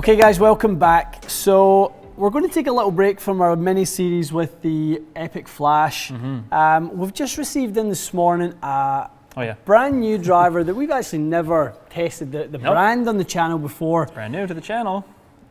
Okay guys, welcome back. So we're going to take a little break from our mini-series with the Epic Flash. We've just received in this morning a brand new driver that we've actually never tested the brand on the channel before. Brand new to the channel.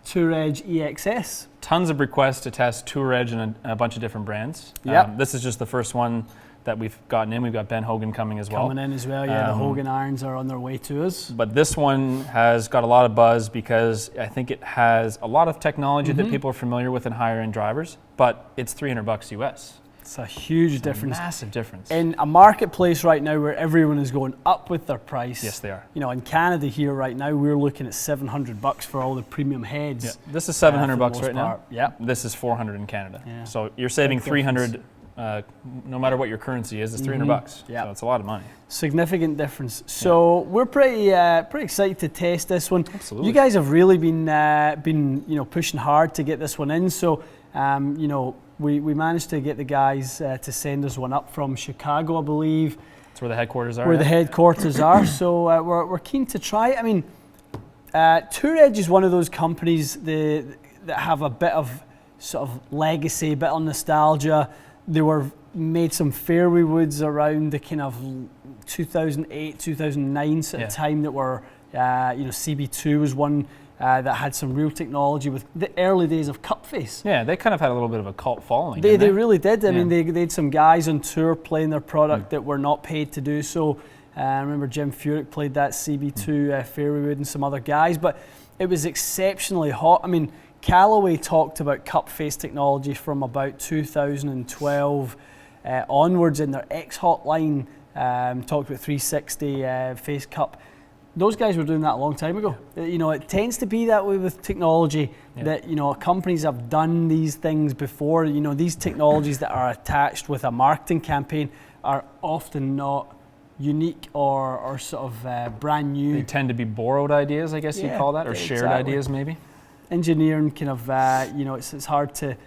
Touareg EXS. Tons of requests to test Touareg and a bunch of different brands. This is just the first one that we've gotten in. We've got Ben Hogan coming as well. Coming in as well, yeah. The Hogan irons are on their way to us. But this one has got a lot of buzz because I think it has a lot of technology that people are familiar with in higher end drivers, but it's $300 US. It's a huge difference. Massive difference. In a marketplace right now where everyone is going up with their price. Yes, they are. You know, in Canada here right now, we're looking at $700 for all the premium heads. Yeah. This is $700 right now. Yeah. This is $400 in Canada. Yeah. So you're saving $300. No matter what your currency is, it's $300. Yeah. So it's a lot of money. Significant difference. So we're pretty excited to test this one. Absolutely. You guys have really been pushing hard to get this one in. So we managed to get the guys to send us one up from Chicago, I believe. That's where the headquarters are. Where the headquarters are. So we're keen to try it. I mean, Touareg is one of those companies that have a bit of sort of legacy, a bit of nostalgia. They were made some fairway woods around the kind of 2008, 2009 sort of time that were, CB2 was one that had some real technology with the early days of cup face. Yeah, they kind of had a little bit of a cult following. They really did. I mean, they had some guys on tour playing their product that were not paid to do so. I remember Jim Furyk played that CB2 fairway wood and some other guys, but it was exceptionally hot. I mean, Callaway talked about cup face technology from about 2012 onwards in their X-Hot line, talked about 360 face cup. Those guys were doing that a long time ago. You know, it tends to be that way with technology that, companies have done these things before. You know, these technologies that are attached with a marketing campaign are often not unique or sort of brand new. They tend to be borrowed ideas, I guess you'd call that, or shared ideas maybe. Engineering kind of, it's hard to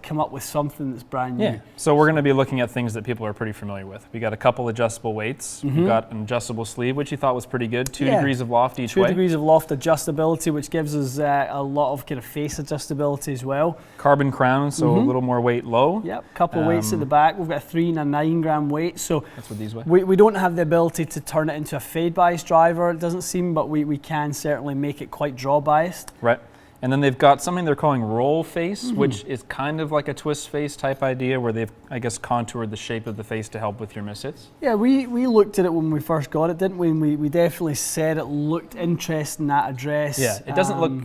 come up with something that's brand new. Yeah. So we're going to be looking at things that people are pretty familiar with. We got a couple adjustable weights. We've got an adjustable sleeve, which you thought was pretty good. 2 degrees of loft each way. 2 degrees of loft adjustability, which gives us a lot of kind of face adjustability as well. Carbon crown, so a little more weight low. Yep. Couple weights at the back. We've got a 3 and a 9 gram weight. So that's what these weigh. We don't have the ability to turn it into a fade bias driver. It doesn't seem, but we can certainly make it quite draw biased. Right. And then they've got something they're calling roll face, which is kind of like a twist face type idea where they've, I guess, contoured the shape of the face to help with your mishits. Yeah, we looked at it when we first got it, didn't we? And we definitely said it looked interesting, that address. Yeah, it doesn't look,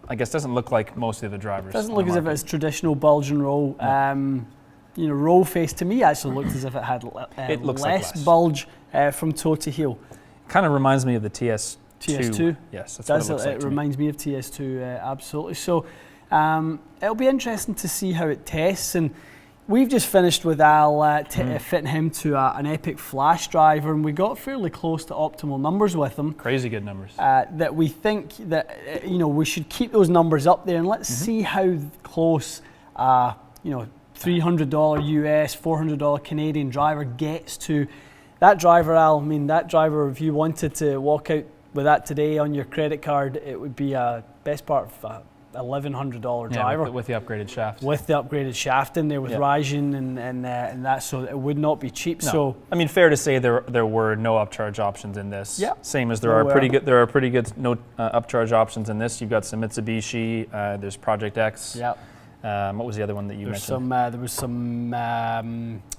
I guess, doesn't look like most of the drivers. It doesn't look as if it's traditional bulge and roll. Roll face to me actually looked as if it had less bulge from toe to heel. Kind of reminds me of the TS2. Yes, that's what it looks like. It reminds me of TS2, absolutely. So it'll be interesting to see how it tests. And we've just finished with Al fitting him to an Epic Flash driver, and we got fairly close to optimal numbers with him. Crazy good numbers. That we think that we should keep those numbers up there, and let's see how close $300 US, $400 Canadian driver gets to that driver. Al, I mean, that driver, if you wanted to walk out with that today on your credit card, it would be a best part of $1,100 driver. With the upgraded shaft. With the upgraded shaft in there with Ryzen and that, so it would not be cheap. No. So I mean, fair to say there were no upcharge options in this. Yeah. Same as there are pretty good no upcharge options in this. You've got some Mitsubishi. There's Project X. Yeah. What was the other one that you mentioned?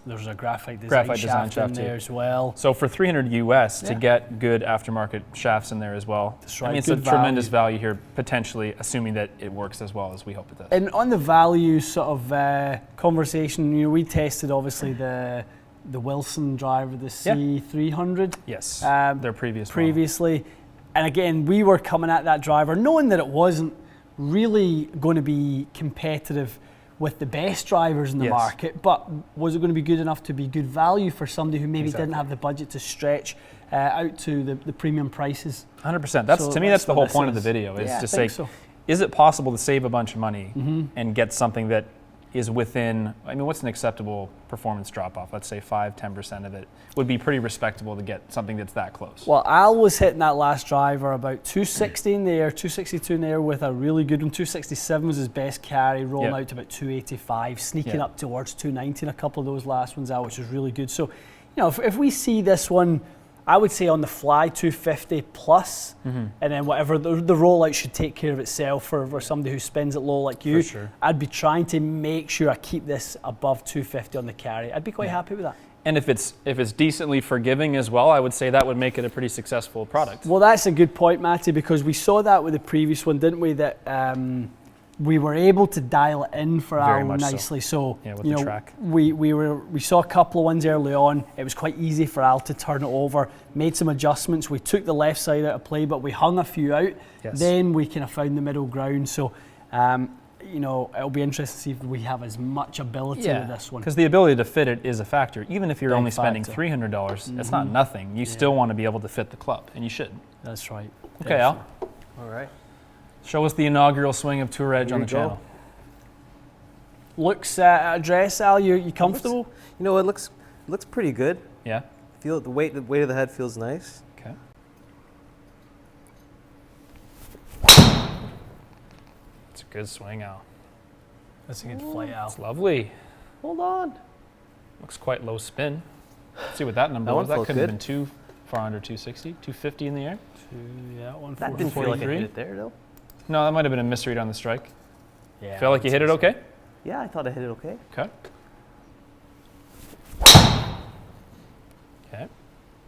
There was a graphite design shaft in there as well. So for $300 US to get good aftermarket shafts in there as well. That's right. I mean, it's a tremendous value here, potentially, assuming that it works as well as we hope it does. And on the value sort of conversation, we tested obviously the Wilson driver, the C300. Yes. Their previously. Model. And again, we were coming at that driver knowing that it wasn't really going to be competitive with the best drivers in the market, but was it going to be good enough to be good value for somebody who maybe didn't have the budget to stretch out to the premium prices? 100%. To me, that's the whole point of the video, is to say, is it possible to save a bunch of money and get something that is within, I mean, what's an acceptable performance drop-off? Let's say 5-10% of it would be pretty respectable to get something that's that close. Well, Al was hitting that last driver about 260 in the air, 262 in the air with a really good one. 267 was his best carry, rolling out to about 285, sneaking up towards 290 in a couple of those last ones out, which was really good. So, you know, if we see this one, I would say on the fly 250 plus, and then whatever the rollout should take care of itself for somebody who spins it low like you. For sure. I'd be trying to make sure I keep this above 250 on the carry. I'd be quite happy with that. And if it's decently forgiving as well, I would say that would make it a pretty successful product. Well, that's a good point, Matty, because we saw that with the previous one, didn't we? That we were able to dial it in for Very Al much nicely. So, yeah, with you the know, track. we saw a couple of ones early on. It was quite easy for Al to turn it over. Made some adjustments. We took the left side out of play, but we hung a few out. Yes. Then we kind of found the middle ground. So, you know, it'll be interesting to see if we have as much ability with this one. Because the ability to fit it is a factor. Even if you're Big only spending factor. $300, it's not nothing. You still want to be able to fit the club, and you should. That's right. Okay, Al. All right. Show us the inaugural swing of Tour Edge Here on the we go. channel. Looks address, Al. You comfortable? You know, it looks pretty good. Yeah? Feel the weight of the head feels nice. Okay. It's a good swing, Al. That's a good flight, Al. It's lovely. Hold on. Looks quite low spin. Let's see what that number That was. one That felt couldn't have good. been too far under 260. 250 in the air? Yeah, That didn't feel like I 143? hit it there, though. No, that might have been a misread on the strike. Yeah. Feel like you hit it okay? Yeah, I thought I hit it okay. Okay. Okay.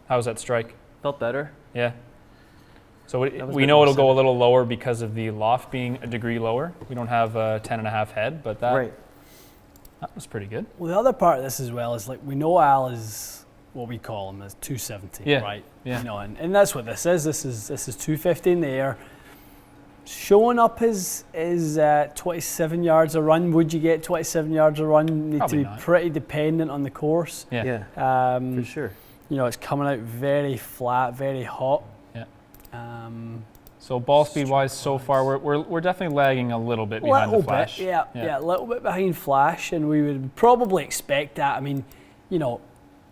How was that strike? Felt better. Yeah. So was we a know bit it'll more go a little lower because of the loft being a degree lower. We don't have a 10.5 head, but that was pretty good. Well, the other part of this as well is like we know Al is what we call him as 270, Yeah. right? Yeah. You know, and that's what this is. This is 250 in the air. Showing up is 27 yards a run. Would you get 27 yards a run? Need Probably to be not. pretty dependent on the course. Yeah. Yeah, for sure. You know, it's coming out very flat, very hot. Yeah. Um, So ball speed wise, so far we're definitely lagging a little bit behind the flash. Bit, yeah, a little bit behind flash, and we would probably expect that. I mean, you know,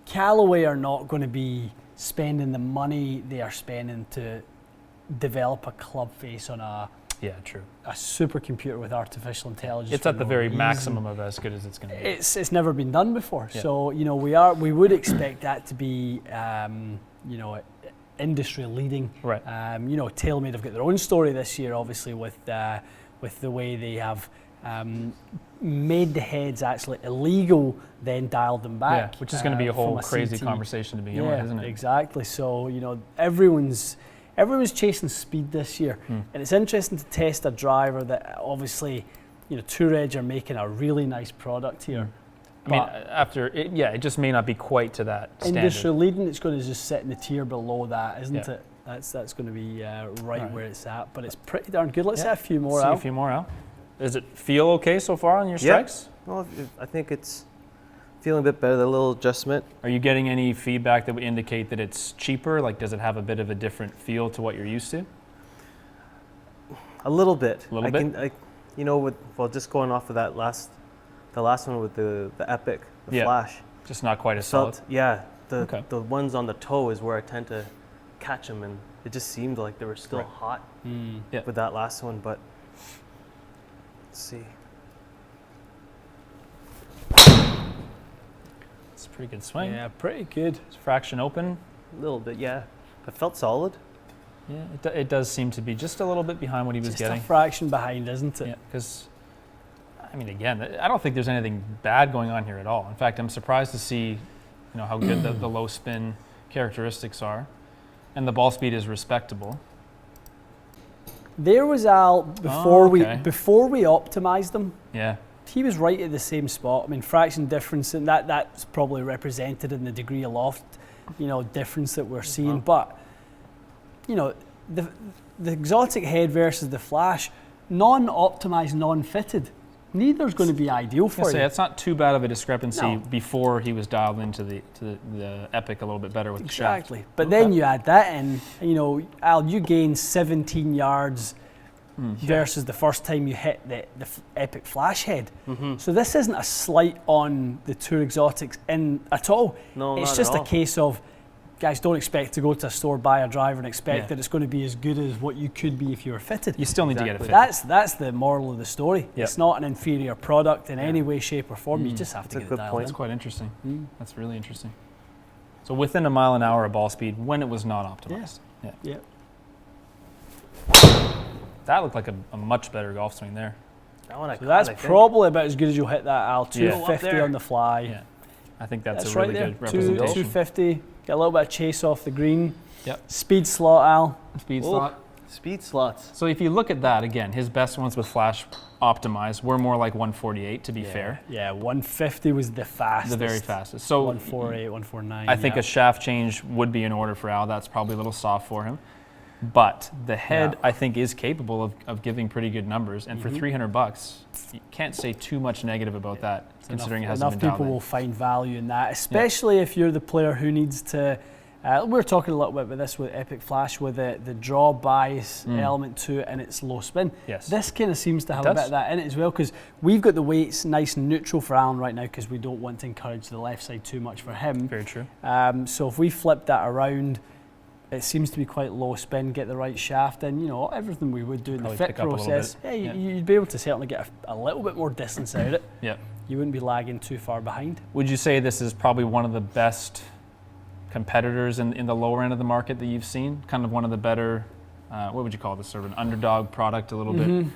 Callaway are not going to be spending the money they are spending to develop a club face on a True. supercomputer with artificial intelligence. It's for at the no very reason. maximum of as good as it's going to be. It's never been done before. Yeah. So you know we would expect that to be you know industry leading. Right. You know, TaylorMade have got their own story this year, obviously with the way they have made the heads actually illegal, then dialed them back. Yeah, which is going to be a whole from crazy CT. conversation to begin with, isn't it? Exactly. So you know everyone's chasing speed this year, and it's interesting to test a driver that obviously, you know, Tour Edge are making a really nice product here. I mean, it just may not be quite to that standard. Industry leading, it's going to just sit in the tier below that, isn't Yeah. it? That's going to be right where it's at, but it's pretty darn good. Let's have a few more See out. a few more out. Does it feel okay so far on your Yeah. strikes? Well, I think it's feeling a bit better. The little adjustment. Are you getting any feedback that would indicate that it's cheaper? Like, does it have a bit of a different feel to what you're used to? A little bit. A little bit? You know, just going off of the last one with the Epic, the Yeah. Flash. Just not quite as solid. The ones on the toe is where I tend to catch them, and it just seemed like they were still Right. hot Yeah. with that last one. But let's see. It's a pretty good swing. Yeah, pretty good. It's fraction open. A little bit, yeah. It felt solid. Yeah, it does seem to be just a little bit behind what he was Just getting. a fraction behind, isn't it? Yeah, because, I mean, again, I don't think there's anything bad going on here at all. In fact, I'm surprised to see, you know, how good the low spin characteristics are, and the ball speed is respectable. There was Al before okay. before we optimized them. Yeah, He was right at the same spot. I mean, fraction difference, and that's probably represented in the degree of loft, you know, difference that we're seeing. But you know, the exotic head versus the Flash, non-optimized, non-fitted. Neither's going to be ideal for you. it's not too bad of a discrepancy No. before he was dialed into the Epic a little bit better with the shaft. Exactly. But then you add that in, you know, Al, you gain 17 yards versus the first time you hit the Epic Flash head. So this isn't a slight on the Tour Exotics at all. No, it's not just at a all. case of, guys, don't expect to go to a store, buy a driver and expect that it's going to be as good as what you could be if you were fitted. You still need to get it fitted. That's the moral of the story. Yep. It's not an inferior product in any way, shape or form. You just have to That's a get good it dialed point. in. That's quite interesting. That's really interesting. So within a mile an hour of ball speed when it was not optimized. Yeah. That looked like a much better golf swing there. That one I So caught, that's I think. probably about as good as you'll hit that Al. Yeah. 250 on the fly. Yeah. I think that's That's a really right there. good representation. 250. Get a little bit of chase off the green. Yep. Speed slot, Al. Speed Oh, slot. Speed slots. So if you look at that again, his best ones with flash optimized were more like 148 to be fair. Yeah, 150 was the fastest. The very fastest. So 148, 149. I think a shaft change would be in order for Al. That's probably a little soft for him. But the head, I think, is capable of giving pretty good numbers. And for $300, you can't say too much negative about that, considering it hasn't enough been people dialed in. will find value in that, especially if you're the player who needs to. We were talking a little bit about this with Epic Flash, with the draw bias element to it and its low spin. Yes. This kind of seems to have a bit of that in it as well, because we've got the weights nice and neutral for Alan right now, because we don't want to encourage the left side too much for him. Very true. So if we flip that around, it seems to be quite low spin, get the right shaft in, everything we would do in the Probably fit pick up a little process. bit. Yeah, you'd be able to certainly get a little bit more distance out of it. Yeah. You wouldn't be lagging too far behind. Would you say this is probably one of the best competitors in the lower end of the market that you've seen? Kind of one of the better, what would you call this, sort of an underdog product, a little bit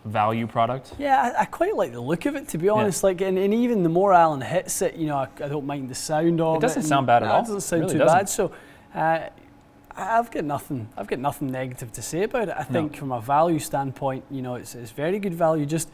value product? Yeah, I quite like the look of it, to be honest. Like, and even the more Alan hits it, I don't mind the sound of it. It doesn't sound bad at all. It doesn't sound Really too doesn't. bad. So I've got nothing negative to say about it. I think from a value standpoint, it's very good value. Just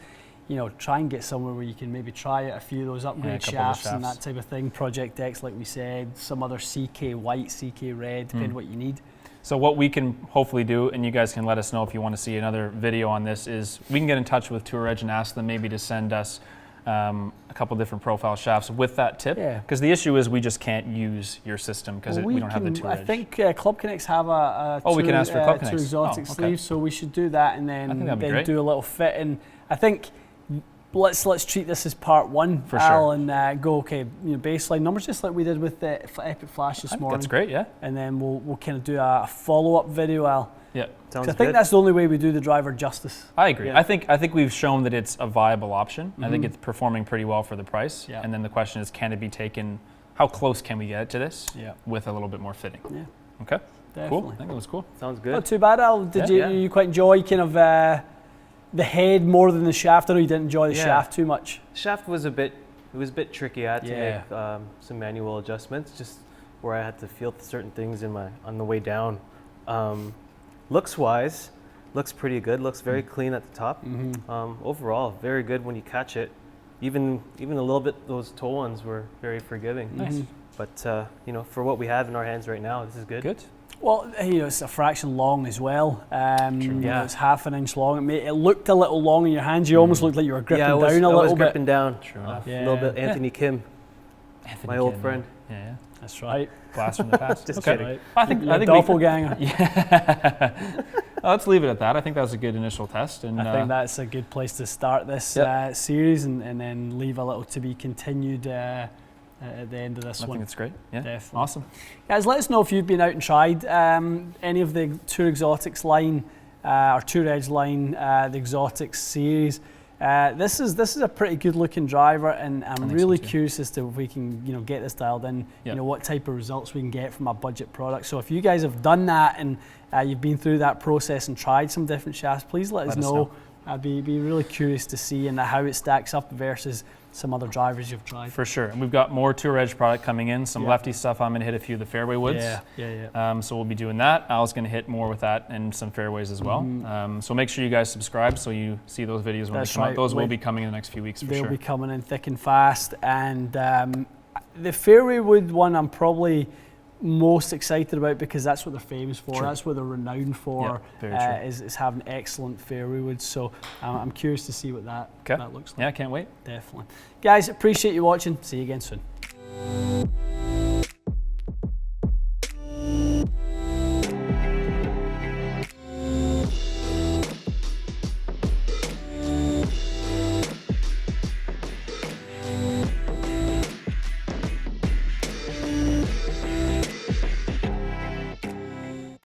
try and get somewhere where you can maybe try out a few of those upgrade a couple of shafts and that type of thing. Project X, like we said, some other CK white, CK red, depending what you need. So what we can hopefully do, and you guys can let us know if you want to see another video on this, is we can get in touch with Tour Edge and ask them maybe to send us a couple different profile shafts with that tip. Yeah. Because the issue is we just can't use your system because we don't have the Tour Edge. I think Club Connects have a we can ask for Club Tour Connects. Exotic Oh, okay. sleeve, so we should do that and I think then that'd be great. do a little fit. And I think let's treat this as part one, For Al, sure. and go baseline numbers just like we did with the Epic Flash this morning. That's great, yeah. And then we'll kind of do a follow up video, Al. Yeah. Sounds I think good. that's the only way we do the driver justice. I agree. Yeah. I think we've shown that it's a viable option. I think it's performing pretty well for the price. Yeah. And then the question is, can it be taken? How close can we get it to this? Yeah. With a little bit more fitting. Yeah. Okay. Definitely. Cool. I think it was cool. Sounds good. Not too bad, Al. Did Yeah. you quite enjoy kind of the head more than the shaft? I know you didn't enjoy the Yeah. shaft too much. Shaft was a bit tricky. I had to Yeah. make some manual adjustments, just where I had to feel certain things on the way down. Looks wise, looks pretty good. Looks very clean at the top. Overall, very good when you catch it. Even a little bit, those toe ones were very forgiving. Nice. But for what we have in our hands right now, this is good. Good. Well, it's a fraction long as well. Yeah. It's half an inch long. It looked a little long in your hands. You almost looked like you were gripping I was down a little bit. gripping down. True enough. Yeah. A little bit. Anthony Kim, Anthony my old Kim, friend. Yeah. That's right. Blast from the past. Just Okay. kidding. Right. I think we doppelganger. Yeah. Let's leave it at that. I think that was a good initial test. And I think that's a good place to start this series, and then leave a little to be continued at the end of this I one. think it's great. Yeah. Definitely. Awesome. Guys, let us know if you've been out and tried any of the Tour Exotics line or Tour Edge line, the Exotics series. This is a pretty good looking driver, and I'm think really so too. curious as to if we can get this dialed in. Yep. What type of results we can get from a budget product. So if you guys have done that and you've been through that process and tried some different shafts, please let us know. I'd be really curious to see and how it stacks up versus some other drivers you've tried. For sure. And we've got more Tour Edge product coming in, some lefty stuff. I'm going to hit a few of the fairway woods. Yeah. So we'll be doing that. Al's going to hit more with that and some fairways as well. So make sure you guys subscribe so you see those videos when That's they come out. right. Those will be coming in the next few weeks for They'll sure. be coming in thick and fast. And the fairway wood one I'm probably most excited about because that's what they're famous for. True. That's what they're renowned for. Yeah, very true. Is having excellent fairway woods. So I'm curious to see what that looks like. Yeah, I can't wait. Definitely. Guys, appreciate you watching. See you again soon.